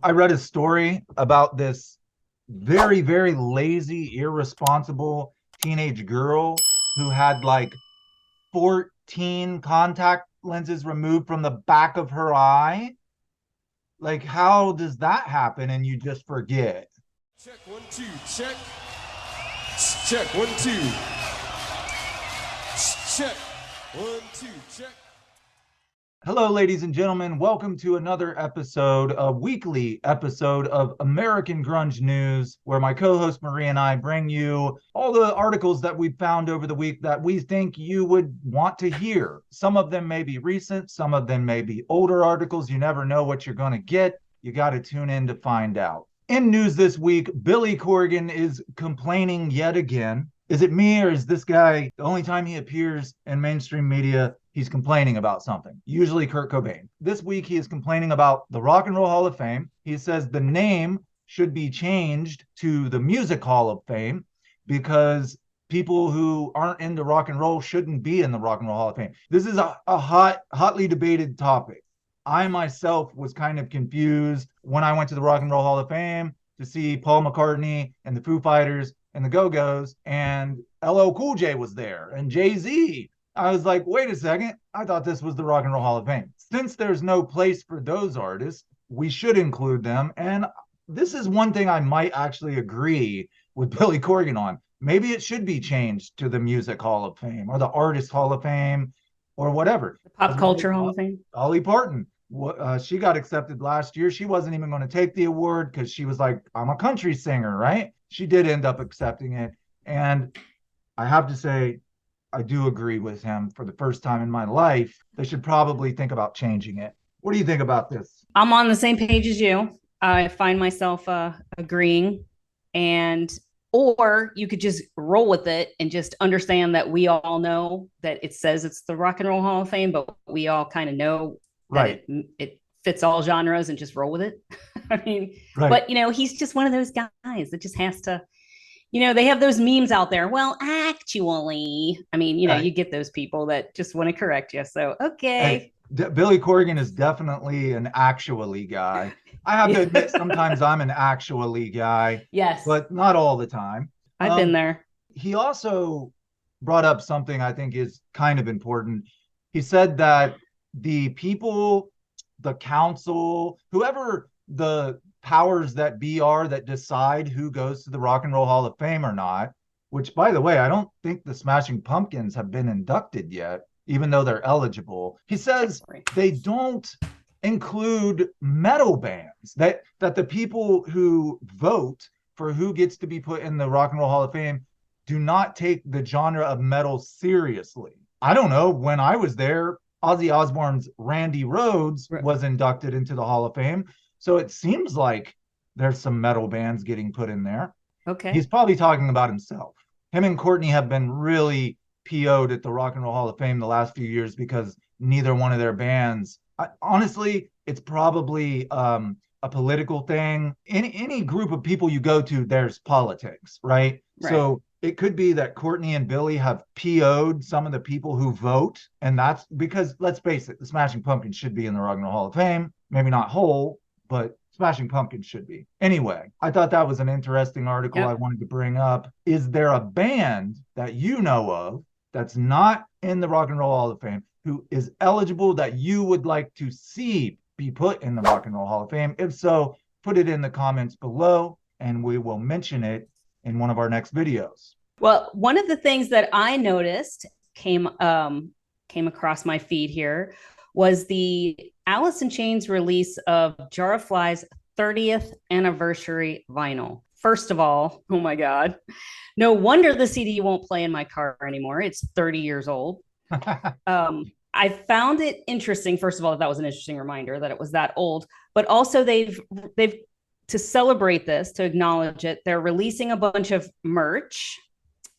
I read a story about this very, very lazy, irresponsible teenage girl who had like 14 contact lenses removed from the back of her eye. Like, how does that happen and you just forget? Check 1 2 check. Check 1 2 check 1 2 check. Hello, ladies and gentlemen. Welcome to another episode, a weekly episode of American Grunge News, where my co-host Marie and I bring you all the articles that we found over the week that we think you would want to hear. Some of them may be recent, some of them may be older articles. You never know what you're going to get. You got to tune in to find out. In news this week, Billy Corgan is complaining yet again. Is it me or is this guy, the only time he appears in mainstream media, he's complaining about something? Usually Kurt Cobain. This week, he is complaining about the Rock and Roll Hall of Fame. He says the name should be changed to the Music Hall of Fame because people who aren't into rock and roll shouldn't be in the Rock and Roll Hall of Fame. This is a hotly debated topic. I myself was kind of confused when I went to the Rock and Roll Hall of Fame to see Paul McCartney and the Foo Fighters and the Go-Go's, and LL Cool J was there, and Jay-Z. I was like, wait a second, I thought this was the Rock and Roll Hall of Fame. Since there's no place for those artists, we should include them. And this is one thing I might actually agree with Billy Corgan on. Maybe it should be changed to the Music Hall of Fame or the Artist Hall of Fame or whatever. The Pop Culture Hall of Fame. Dolly Parton, she got accepted last year. She wasn't even going to take the award because she was like, I'm a country singer, right? She did end up accepting it. And I have to say, I do agree with him. For the first time in my life, they should probably think about changing it. What do you think about this? I'm on the same page as you. I find myself agreeing, or you could just roll with it and just understand that we all know that it says it's the Rock and Roll Hall of Fame, but we all kind of know right. that it fits all genres and just roll with it. I mean, right. But he's just one of those guys that just has to. They have those memes out there. Well, actually, I mean, right. You get those people that just want to correct you. So, okay. Billy Corgan is definitely an actually guy. I have to admit, sometimes I'm an actually guy. Yes. But not all the time. I've been there. He also brought up something I think is kind of important. He said that the people, the council, whoever the powers that be are that decide who goes to the Rock and Roll Hall of Fame or not, which, by the way, I don't think the Smashing Pumpkins have been inducted yet, even though they're eligible. He says they don't include metal bands, that the people who vote for who gets to be put in the Rock and Roll Hall of Fame do not take the genre of metal seriously. I don't know, when I was there, Ozzy Osbourne's Randy Rhoads was inducted into the Hall of Fame. So it seems like there's some metal bands getting put in there. Okay. He's probably talking about himself. Him and Courtney have been really PO'd at the Rock and Roll Hall of Fame the last few years because neither one of their bands, honestly, it's probably a political thing. Any group of people you go to, there's politics, right? So it could be that Courtney and Billy have PO'd some of the people who vote. And that's because, let's face it, the Smashing Pumpkins should be in the Rock and Roll Hall of Fame. Maybe not whole, but Smashing Pumpkins should be. Anyway, I thought that was an interesting article I wanted to bring up. Is there a band that you know of that's not in the Rock and Roll Hall of Fame who is eligible that you would like to see be put in the Rock and Roll Hall of Fame? If so, put it in the comments below and we will mention it in one of our next videos. Well, one of the things that I noticed came across my feed here was the Alice in Chains release of Jar of Flies 30th anniversary vinyl. First of all, oh my God, no wonder the CD won't play in my car anymore. It's 30 years old. I found it interesting. First of all, that was an interesting reminder that it was that old, but also they've to celebrate this, to acknowledge it, they're releasing a bunch of merch.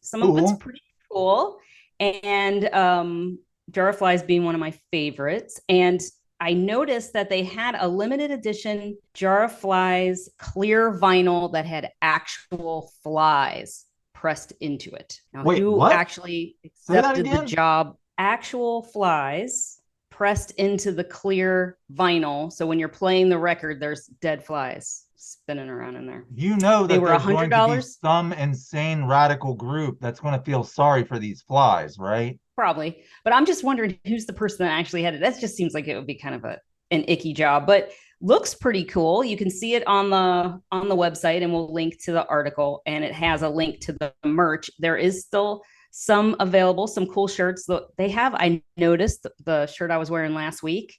Some of it's pretty cool. And Jar of Flies being one of my favorites. And I noticed that they had a limited edition Jar of Flies clear vinyl that had actual flies pressed into it. Now, who actually accepted the job? Actual flies pressed into the clear vinyl. So when you're playing the record, there's dead flies spinning around in there. You know They that were there's going to be $100. some insane radical group that's going to feel sorry for these flies, right? Probably. But I'm just wondering who's the person that actually had it. That just seems like it would be kind of an icky job, but looks pretty cool. You can see it on the website, and we'll link to the article, and it has a link to the merch. There is still some available, some cool shirts. They have, I noticed the shirt I was wearing last week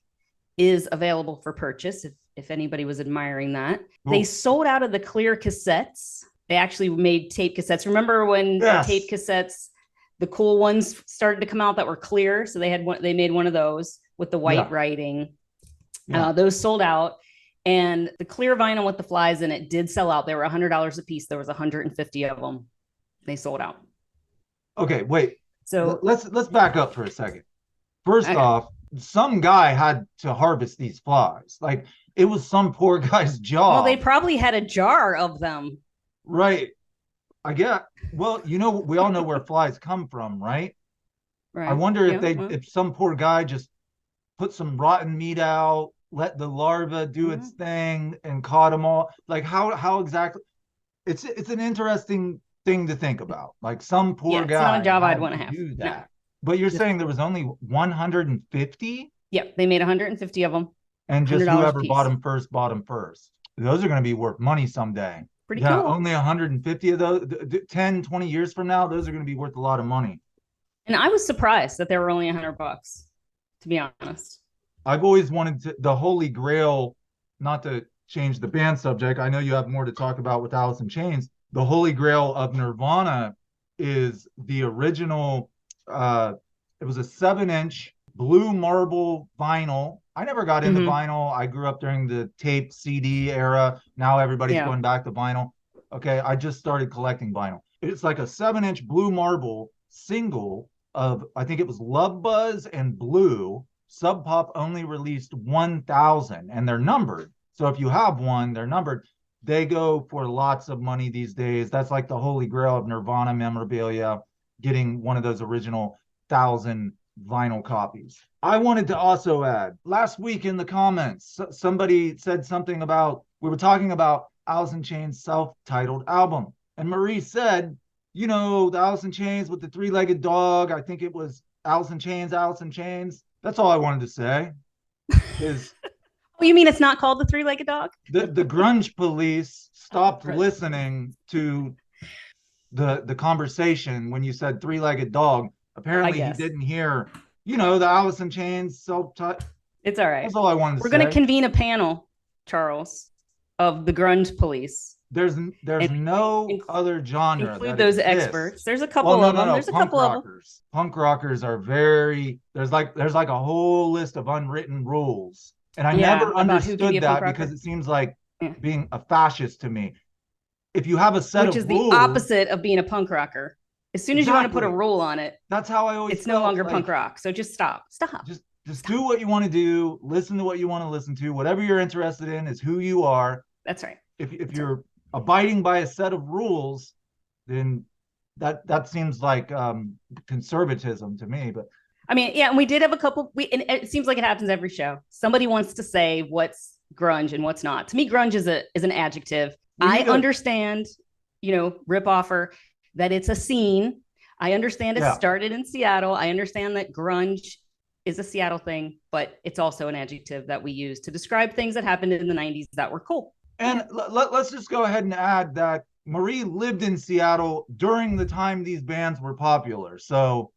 is available for purchase if anybody was admiring that. Cool. They sold out of the clear cassettes. They actually made tape cassettes. Remember when tape cassettes, the cool ones started to come out that were clear? So they made one of those with the white writing. Those sold out. And the clear vinyl with the flies in it did sell out. They were $100 a piece. There was 150 of them. They sold out. Okay, wait. So let's back up for a second. First off, some guy had to harvest these flies. Like, it was some poor guy's job. Well, they probably had a jar of them. Right. I get. Well, we all know where flies come from, right? Right. I wonder if some poor guy just put some rotten meat out, let the larva do its thing, and caught them all. Like, how exactly? It's an interesting thing to think about. Like, some poor guy. It's not a job I'd want to have. Do that. No. But you're saying there was only 150? Yep, they made 150 of them. And just whoever bought them first. Those are going to be worth money someday. Pretty cool. Only 150 of those. 10, 20 years from now, those are going to be worth a lot of money. And I was surprised that they were only $100, to be honest. I've always wanted the Holy Grail, not to change the band subject. I know you have more to talk about with Alice in Chains. The Holy Grail of Nirvana is the original. It was a 7-inch blue marble vinyl. I never got into vinyl. I grew up during the tape CD era. Now everybody's going back to vinyl. Okay, I just started collecting vinyl. It's like a 7-inch blue marble single of, I think it was Love Buzz and Blue. Sub Pop only released 1,000, and they're numbered. So if you have one, they're numbered. They go for lots of money these days. That's like the Holy Grail of Nirvana memorabilia, getting one of those original 1,000 vinyl copies. I wanted to also add, last week in the comments, somebody said something about, we were talking about Alice in Chains' self-titled album. And Marie said, the Alice in Chains with the 3-legged dog, I think it was Alice in Chains, Alice in Chains. That's all I wanted to say. Is you mean it's not called the 3-legged dog? The grunge police stopped listening to the conversation when you said 3-legged dog. Apparently he didn't hear, the Alice in Chains self-titled. It's all right. That's all I wanted to say. We're going to convene a panel, Charles, of the grunge police. There's no other genre. Include those experts. There's a couple of them. There's a couple of them. Punk rockers are there's like a whole list of unwritten rules. And I never understood that because it seems like being a fascist to me. If you have a set of rules. Which is the opposite of being a punk rocker. As soon as you want to put a rule on it. That's how I always It's no longer punk rock. So just stop. Just do what you want to do. Listen to what you want to listen to. Whatever you're interested in is who you are. That's right. If you're abiding by a set of rules, then that seems like conservatism to me. But I mean, and we did have a couple. And it seems like it happens every show. Somebody wants to say what's grunge and what's not. To me, grunge is an adjective. I understand, rip offer, that it's a scene. I understand it started in Seattle. I understand that grunge is a Seattle thing, but it's also an adjective that we use to describe things that happened in the 90s that were cool. And let's just go ahead and add that Marie lived in Seattle during the time these bands were popular. So,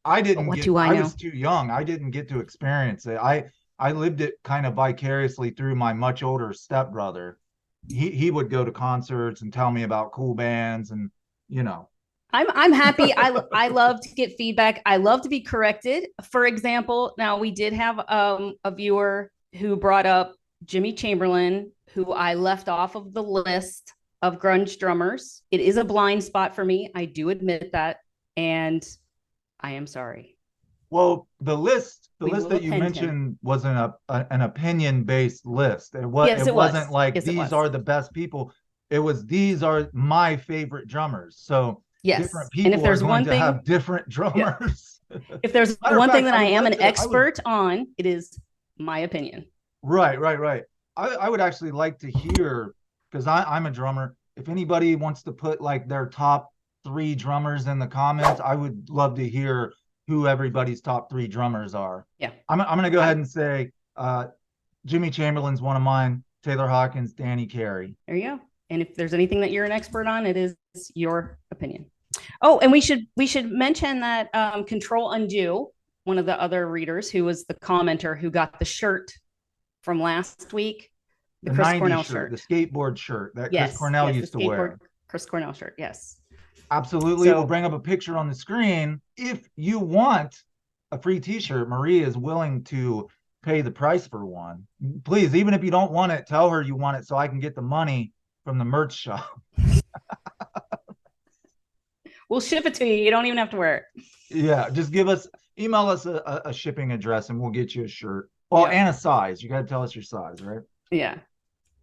I was too young. I didn't get to experience it. I lived it kind of vicariously through my much older stepbrother. He would go to concerts and tell me about cool bands and, I'm happy. I love to get feedback. I love to be corrected. For example, now we did have a viewer who brought up Jimmy Chamberlain, who I left off of the list of grunge drummers. It is a blind spot for me. I do admit that. And I am sorry. Well, the list that you mentioned was an opinion-based list. It wasn't like these are the best people. It was these are my favorite drummers. So different people are going to have different drummers. If there's Matter of one thing fact, that I I would am like an to. expert on, it is my opinion. Right. I would actually like to hear, because I'm a drummer. If anybody wants to put like their top three drummers in the comments, I would love to hear who everybody's top three drummers are. Yeah. I'm gonna go ahead and say Jimmy Chamberlain's one of mine, Taylor Hawkins, Danny Carey. There you go. And if there's anything that you're an expert on, it is your opinion. Oh, and we should mention that Control Undo, one of the other readers who was the commenter who got the shirt from last week, the Chris 90s Cornell shirt, the shirt. skateboard shirt that Yes, Chris Cornell yes, used the to wear. Chris Cornell shirt. Yes. Absolutely. So We'll bring up a picture on the screen. If you want a free t-shirt, Maria is willing to pay the price for one. Please, even if you don't want it, tell her you want it so I can get the money from the merch shop. we'll ship it to you. You don't even have to wear it. Yeah, just email us a shipping address and we'll get you a shirt. Well, Yeah. and a size. You got to tell us your size, right? Yeah.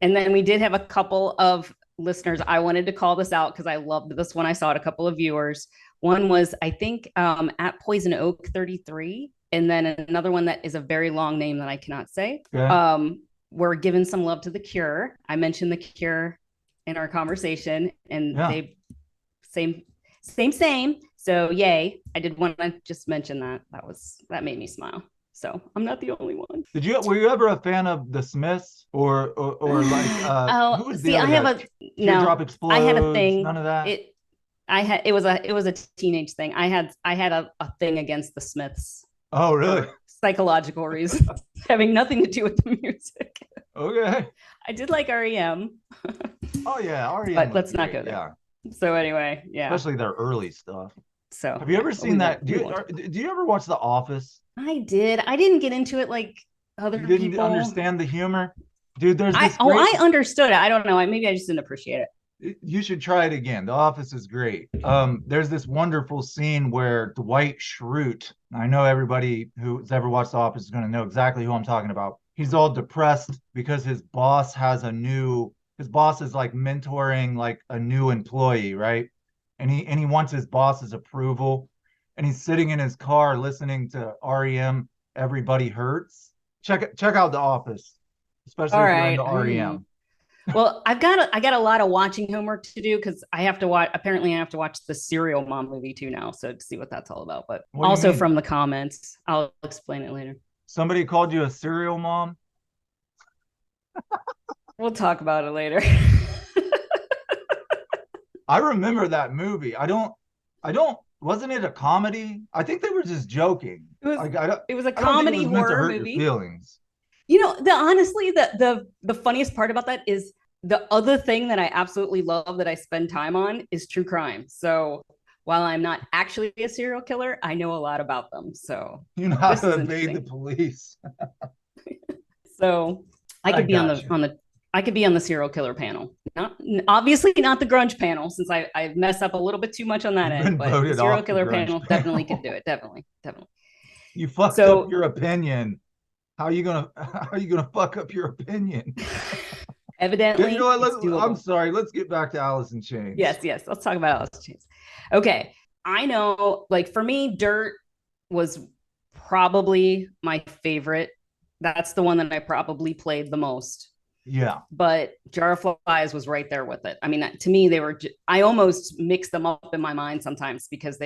And then we did have a couple of listeners. I wanted to call this out because I loved this one. I saw it, a couple of viewers. One was, I think, at Poison Oak 33. And then another one that is a very long name that I cannot say. Okay. We're giving some love to The Cure. I mentioned The Cure in our conversation, and they same. So yay. I did want to just mention that. That made me smile. So I'm not the only one. Were you ever a fan of the Smiths or like who was the other I have guy? Teardrop Explodes, I had a thing. None of that. It was a teenage thing. I had a thing against the Smiths. Oh, really? Psychological reasons, having nothing to do with the music. Okay. I did like REM. Oh yeah, REM. But let's not go there. Yeah. So anyway, yeah. Especially their early stuff. So have you ever seen that? Do you ever watch The Office? I did. I didn't get into it like other people. You didn't understand the humor? Dude, there's this I understood it. I don't know. Maybe I just didn't appreciate it. You should try it again. The Office is great. There's this wonderful scene where Dwight Schrute, I know everybody who's ever watched The Office is going to know exactly who I'm talking about. He's all depressed because his boss is like mentoring like a new employee, right? And he wants his boss's approval. And he's sitting in his car listening to REM, Everybody Hurts. Check out The Office, especially if you're into REM. Well, I got a lot of watching homework to do because I have to watch. Apparently, I have to watch the Serial Mom movie too now, so to see what that's all about. But also from the comments, I'll explain it later. Somebody called you a serial mom? We'll talk about it later. I remember that movie. I don't. Wasn't it a comedy? I think they were just joking. It was a comedy horror movie. Feelings. You know, honestly, the funniest part about that is the other thing that I absolutely love that I spend time on is true crime. So while I'm not actually a serial killer, I know a lot about them. So you know how to evade the police. So I could be on the serial killer panel. Obviously not the grunge panel, since I mess up a little bit too much on that end. But the serial killer panel definitely could do it. Definitely. You fucked up your opinion. How are you gonna fuck up your opinion? Evidently, I'm sorry. Let's get back to Alice in Chains. Yes. Let's talk about Alice in Chains. Okay, I know. Like for me, Dirt was probably my favorite. That's the one that I probably played the most. Yeah. But Jar of Flies was right there with it. I mean, to me, I almost mix them up in my mind sometimes because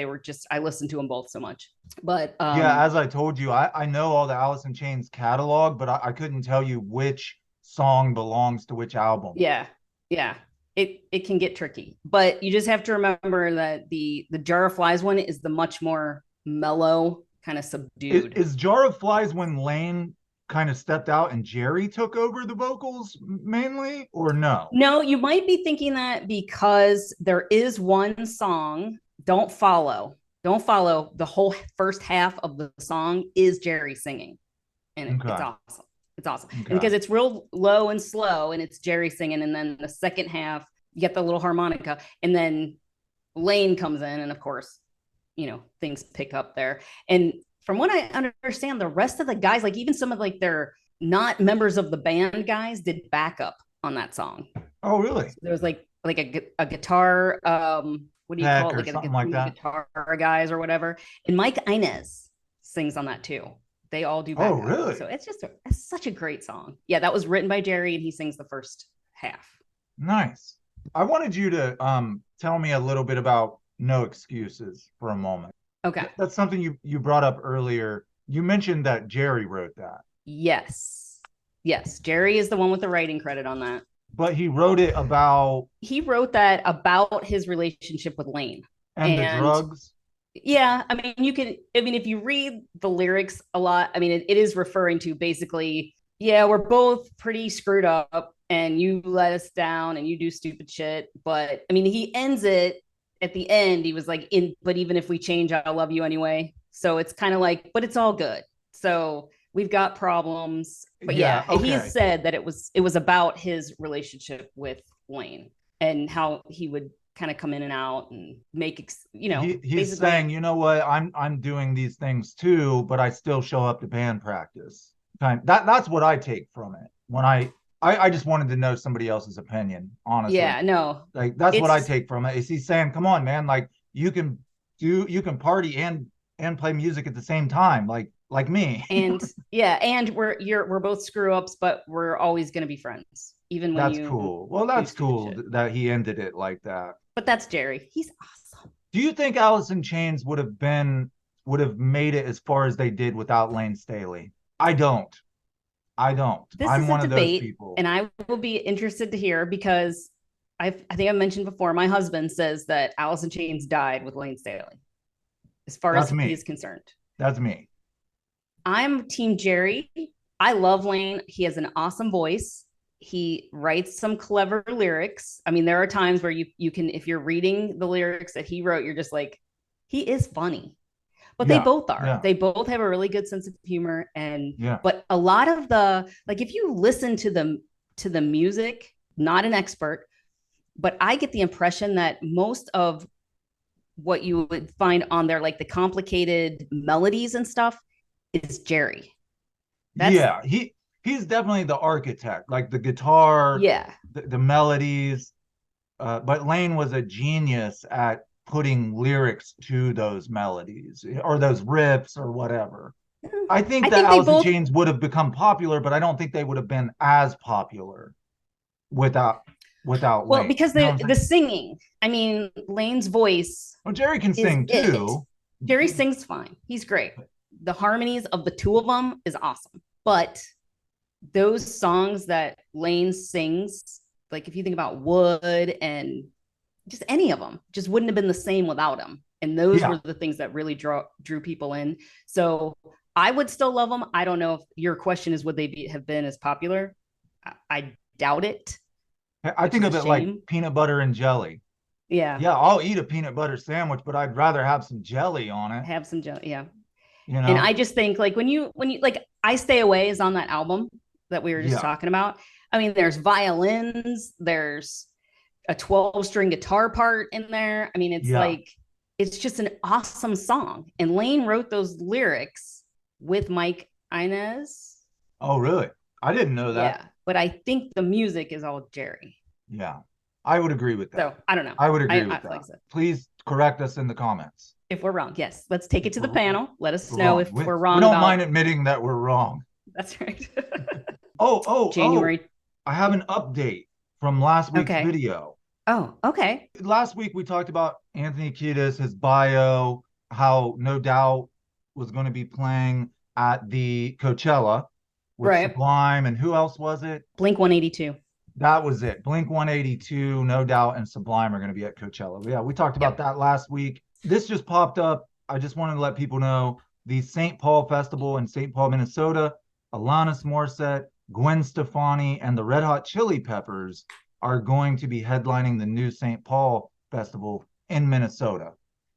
I listened to them both so much. But yeah, as I told you, I know all the Alice in Chains catalog, but I couldn't tell you which song belongs to which album. Yeah. It can get tricky, but you just have to remember that the Jar of Flies one is the much more mellow, kind of subdued. Is Jar of Flies when Lane kind of stepped out and Jerry took over the vocals mainly, or no? No, you might be thinking that because there is one song, Don't Follow. The whole first half of the song is Jerry singing. And it's awesome. It's awesome. Okay. And because it's real low and slow and it's Jerry singing. And then the second half, you get the little harmonica. And then Lane comes in. And of course, things pick up there. And from what I understand, the rest of the guys, like even some of like their not members of the band guys, did backup on that song. Oh, really? So there was like a guitar what do you Peck call it? or Like something like the that. guitar guys or whatever. And Mike Inez sings on that too. They all do Oh, backup. really? So it's such a great song. Yeah, that was written by Jerry and he sings the first half. Nice. I wanted you to tell me a little bit about No Excuses for a moment. Okay. That's something you brought up earlier. You mentioned that Jerry wrote that. Yes. Yes. Jerry is the one with the writing credit on that. But he wrote it about He wrote that about his relationship with Lane. and the drugs. Yeah, I mean, if you read the lyrics a lot, I mean, it is referring to basically, yeah, we're both pretty screwed up and you let us down and you do stupid shit. But I mean, he ends it at the end. He was like, but even if we change, I'll love you anyway. So it's kind of like, but it's all good. So we've got problems. But yeah, okay. He said that it was about his relationship with Wayne and how he would kind of come in and out and make, he's saying, you know what, I'm doing these things too, but I still show up to band practice. That's what I take from it. When I just wanted to know somebody else's opinion, honestly. Yeah, no, like that's what I take from it. Is he's saying, come on, man, like you can party and play music at the same time, like me. And yeah, and we're both screw ups, but we're always going to be friends, even when that's cool. Well, that's cool that he ended it like that. But that's Jerry. He's awesome. Do you think Alice in Chains would have made it as far as they did without Lane Staley? I don't. I'm one of those people. And I will be interested to hear because I think I mentioned before, my husband says that Alice in Chains died with Lane Staley, as far as he is concerned. That's me. I'm Team Jerry. I love Lane. He has an awesome voice. He writes some clever lyrics. I mean, there are times where you can, if you're reading the lyrics that he wrote, you're just like, he is funny. But they both are. Yeah. They both have a really good sense of humor. And but a lot of the, like, if you listen to the music, not an expert, but I get the impression that most of what you would find on there, like the complicated melodies and stuff, is Jerry. He's definitely the architect, like the guitar, the melodies. But Lane was a genius at putting lyrics to those melodies or those riffs or whatever. I think that Alice in Chains would have become popular, but I don't think they would have been as popular without Lane. Well, because the singing. I mean, Lane's voice. Well, Jerry can sing too. Jerry sings fine. He's great. The harmonies of the two of them is awesome. But those songs that Lane sings, like if you think about Wood and just any of them, just wouldn't have been the same without him. And those were the things that really drew people in. So I would still love them. I don't know if your question is, would they have been as popular? I doubt it. I think of it like peanut butter and jelly. Yeah. Yeah, I'll eat a peanut butter sandwich, but I'd rather have some jelly on it. Have some jelly, yeah. You know? And I just think like when you like I Stay Away is on that album that we were just talking about. I mean, there's violins, there's a 12-string guitar part in there. I mean, it's like, it's just an awesome song. And Lane wrote those lyrics with Mike Inez. Oh, really? I didn't know that. Yeah, but I think the music is all Jerry. Yeah, I would agree with that. So I don't know. I would agree with that. Like Please correct us in the comments. If we're wrong, yes. Let's take it to the panel. Let us know if we're wrong. We don't mind admitting that we're wrong. That's right. January. I have an update from last week's video. Oh, okay. Last week we talked about Anthony Kiedis, his bio, how No Doubt was going to be playing at the Coachella with Sublime, and who else was it? Blink 182. That was it. Blink 182, No Doubt, and Sublime are going to be at Coachella. Yeah, we talked about that last week. This just popped up. I just wanted to let people know the St. Paul Festival in St. Paul, Minnesota. Alanis Morissette, Gwen Stefani, and the Red Hot Chili Peppers are going to be headlining the new St. Paul Festival in Minnesota.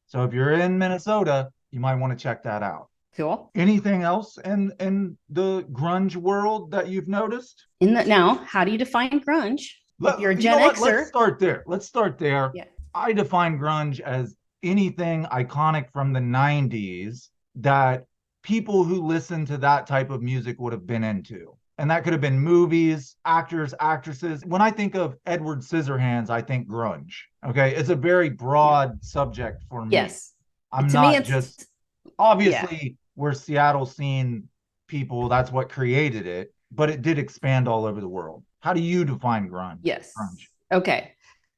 So if you're in Minnesota, you might want to check that out. Cool. Anything else in the grunge world that you've noticed? Now, how do you define grunge? If you're a Gen Xer. Let's start there. Yeah. I define grunge as anything iconic from the 90s that people who listen to that type of music would have been into. And that could have been movies, actors, actresses. When I think of Edward Scissorhands, I think grunge. Okay. It's a very broad subject for me. Yes. I'm To me, not it's just, yeah. obviously, we're Seattle scene people. That's what created it, but it did expand all over the world. How do you define grunge? Yes. Grunge. Okay.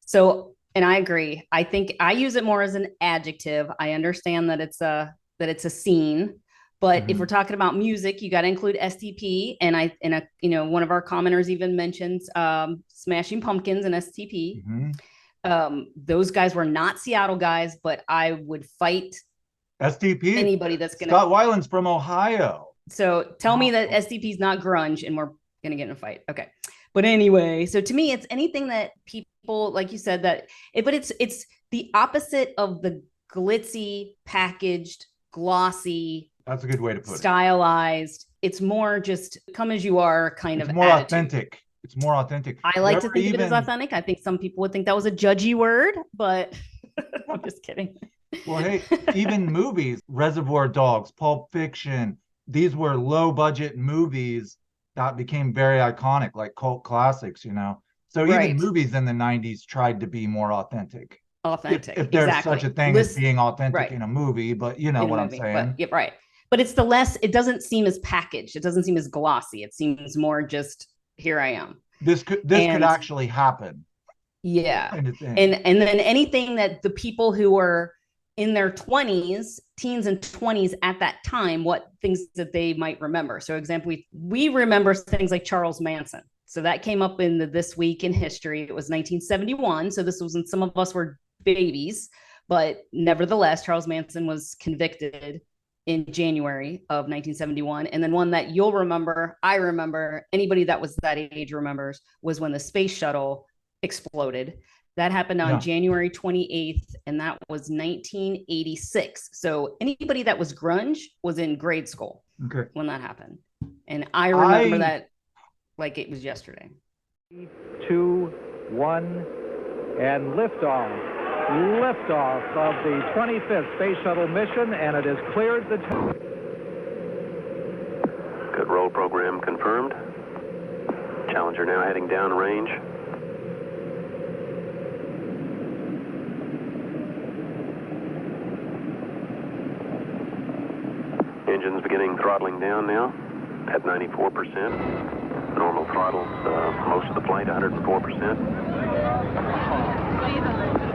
So, and I agree. I think I use it more as an adjective. I understand that it's a scene, but if we're talking about music, you got to include STP. And one of our commenters even mentions Smashing Pumpkins and STP. Those guys were not Seattle guys, but I would fight STP. anybody that's gonna. Scott Weiland's from Ohio. So tell me that STP is not grunge, and we're gonna get in a fight. Okay. But anyway, so to me, it's anything that people, like you said, but it's the opposite of the glitzy, packaged, glossy. That's a good way to put it. Stylized. It's more just come as you are kind of more attitude. Authentic. It's more authentic. I like to think of it as authentic. I think some people would think that was a judgy word, but I'm just kidding. Well, hey, even movies, Reservoir Dogs, Pulp Fiction, these were low budget movies that became very iconic, like cult classics, So even movies in the 90s tried to be more authentic. If there's such a thing as being authentic in a movie, but you know what I'm saying. Yeah, right. But it's it doesn't seem as packaged. It doesn't seem as glossy. It seems more just, here I am. This could actually happen. Yeah. And then anything that the people who were in their 20s, teens and 20s at that time, what things that they might remember. So example, we remember things like Charles Manson. So that came up in This Week in History. It was 1971. So this was when some of us were babies, but nevertheless, Charles Manson was convicted in January of 1971. And then one that you'll remember, I remember, anybody that was that age remembers, was when the space shuttle exploded. That happened on January 28th, and that was 1986. So anybody that was grunge was in grade school when that happened. And I remember that like it was yesterday. 2, 1, and liftoff. Liftoff of the 25th Space Shuttle mission, and it has cleared the... Good roll program confirmed. Challenger now heading downrange. Engines beginning throttling down now at 94%. Normal throttles most of the flight, 104%.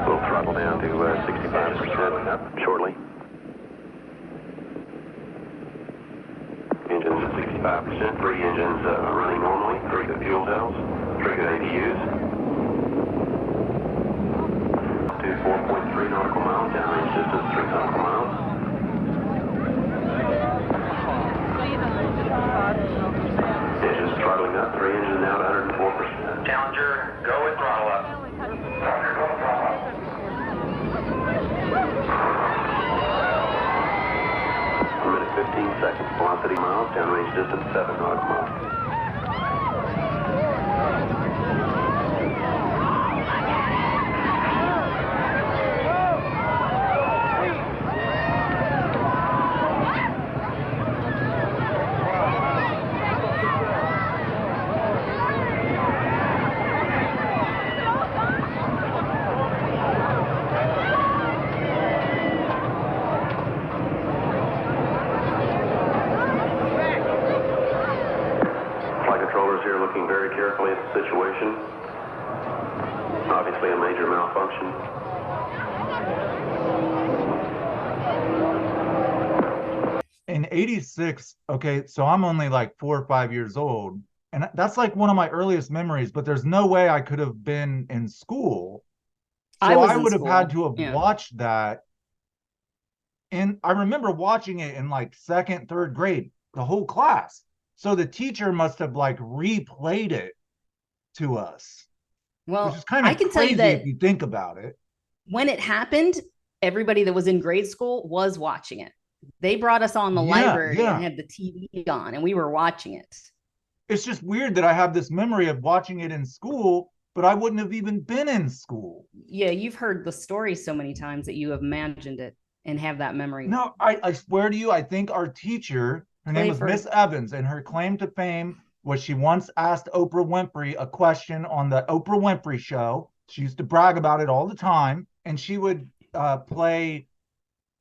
We'll throttle down to 65% shortly. Engines at 65%. 3 engines running normally. 3 good fuel cells. 3 good APUs. To 4.3 nautical miles. Downrange distance 3 nautical miles. Engines throttling up. 3 engines now at 104%. Challenger, go with throttle up. Challenger, go with throttle up. A minute 15 seconds. Velocity miles. Downrange distance 7 nautical miles. Here looking very carefully at the situation. Obviously a major malfunction. In 86, okay, so I'm only like 4 or 5 years old, and that's like one of my earliest memories, but there's no way I could have been in school. So I would have had to have watched that. And I remember watching it in like 2nd, 3rd grade, the whole class. So the teacher must have like replayed it to us. Well, which is kind of I can crazy tell you that if you think about it. When it happened, everybody that was in grade school was watching it. They brought us on the library and had the TV on, and we were watching it. It's just weird that I have this memory of watching it in school, but I wouldn't have even been in school. Yeah, you've heard the story so many times that you have imagined it and have that memory. No, I swear to you, I think our teacher, her name was Miss Evans, and her claim to fame was she once asked Oprah Winfrey a question on the Oprah Winfrey Show. She used to brag about it all the time, and she would play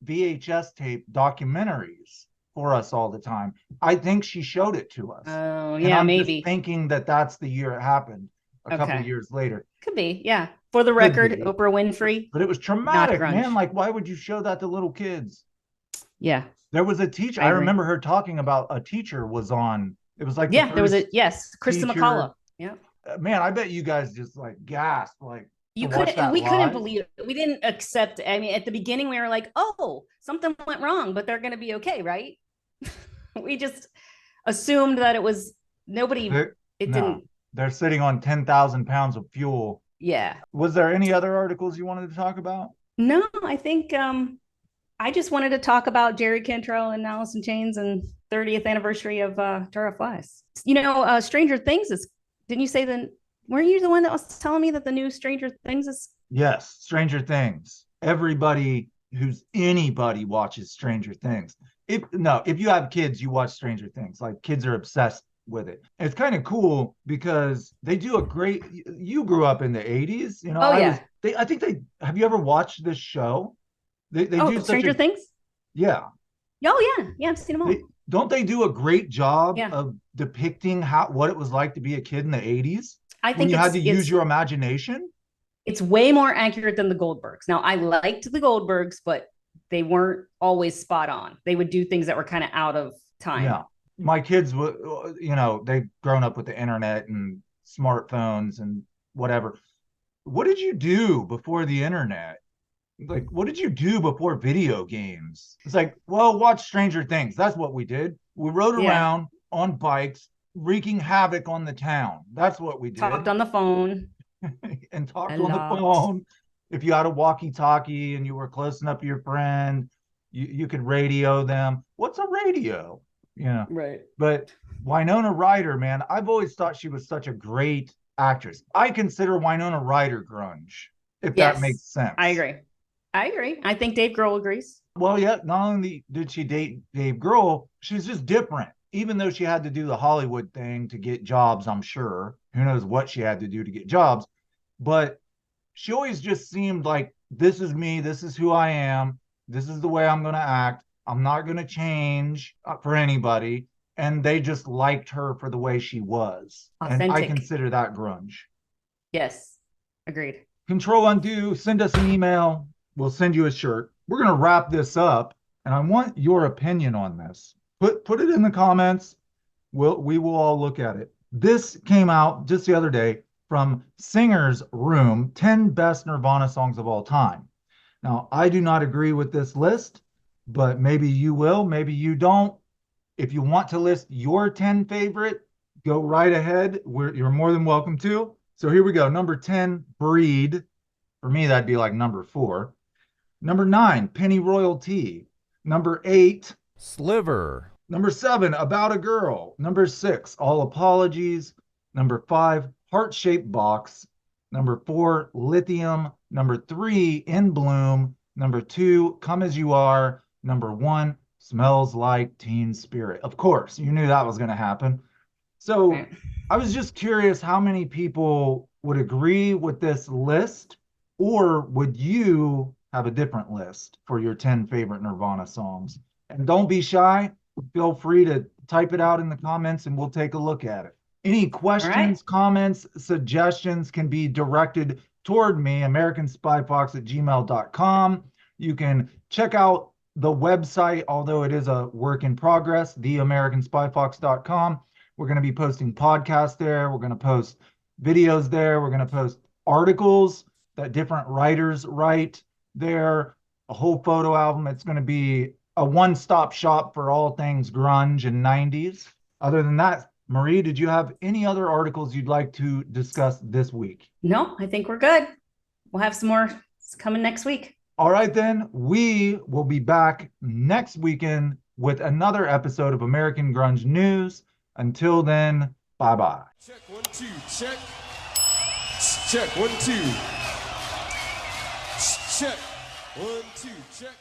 VHS tape documentaries for us all the time. I think she showed it to us. Oh, and yeah, I'm maybe. just thinking that that's the year it happened, a couple of years later. Could be, yeah. For the record, Oprah Winfrey. But it was traumatic, grunge. man. Like, why would you show that to little kids? Yeah. There was a teacher. I remember her talking about a teacher was on. It was like there was a Krista McCullough. Yeah. Man, I bet you guys just like gasped, like we couldn't believe it. We didn't accept. I mean, at the beginning we were like, oh, something went wrong, but they're going to be okay, right? We just assumed that it was nobody. Didn't. They're sitting on 10,000 pounds of fuel. Yeah. Was there any other articles you wanted to talk about? No, I think I just wanted to talk about Jerry Cantrell and Alice in Chains and 30th anniversary of Jar of Flies. You know, Stranger Things is. Didn't you say that? Weren't you the one that was telling me that the new Stranger Things is? Yes, Stranger Things. Anybody watches Stranger Things. If you have kids, you watch Stranger Things. Like, kids are obsessed with it. It's kind of cool because they do a great. You grew up in the 80s, you know. Oh yeah. I think they. Have you ever watched this show? They do Stranger Things. Yeah. Oh yeah, I've seen them all. Don't they do a great job of depicting what it was like to be a kid in the 80s? I think you had to use your imagination. It's way more accurate than the Goldbergs. Now, I liked the Goldbergs, but they weren't always spot on. They would do things that were kind of out of time. Yeah. My kids, they've grown up with the internet and smartphones and whatever. What did you do before the internet? Like, what did you do before video games? It's like, well, watch Stranger Things. That's what we did. We rode around on bikes, wreaking havoc on the town. That's what we did. Talked on the phone. And talked on the phone. If you had a walkie-talkie and you were close enough to your friend, you could radio them. What's a radio? Yeah. Right. But Winona Ryder, man, I've always thought she was such a great actress. I consider Winona Ryder grunge, if that makes sense. I agree. I think Dave Grohl agrees. Well, yeah, not only did she date Dave Grohl, she's just different. Even though she had to do the Hollywood thing to get jobs, I'm sure. Who knows what she had to do to get jobs. But she always just seemed like, this is me. This is who I am. This is the way I'm going to act. I'm not going to change for anybody. And they just liked her for the way she was. Authentic. And I consider that grunge. Yes, agreed. Control Undo, send us an email. We'll send you a shirt. We're going to wrap this up, and I want your opinion on this. Put it in the comments. We will all look at it. This came out just the other day from Singer's Room, 10 best Nirvana songs of all time. Now, I do not agree with this list, but maybe you will, maybe you don't. If you want to list your 10 favorite, go right ahead. You're more than welcome to. So here we go. Number 10, Breed. For me, that'd be like number 4. Number 9, Penny Royalty. Number 8, Sliver. Number 7, About a Girl. Number 6, All Apologies. Number 5, Heart-Shaped Box. Number 4, Lithium. Number 3, In Bloom. Number 2, Come As You Are. Number 1, Smells Like Teen Spirit. Of course, you knew that was going to happen. So I was just curious how many people would agree with this list, or would you have a different list for your 10 favorite Nirvana songs? And don't be shy. Feel free to type it out in the comments and we'll take a look at it. Any questions, comments, suggestions can be directed toward me, AmericanSpyFox@gmail.com. You can check out the website, although it is a work in progress, theamericanspyfox.com. We're going to be posting podcasts there. We're going to post videos there. We're going to post articles that different writers write there, a whole photo album. It's going to be a one-stop shop for all things grunge and 90s. Other than that, Marie, did you have any other articles you'd like to discuss this week? No, I think we're good. We'll have some more coming next week. All right, then. We will be back next weekend with another episode of American Grunge News. Until then, bye-bye. Check 1 2. Check. Check 1 2. Check 1 2. Check.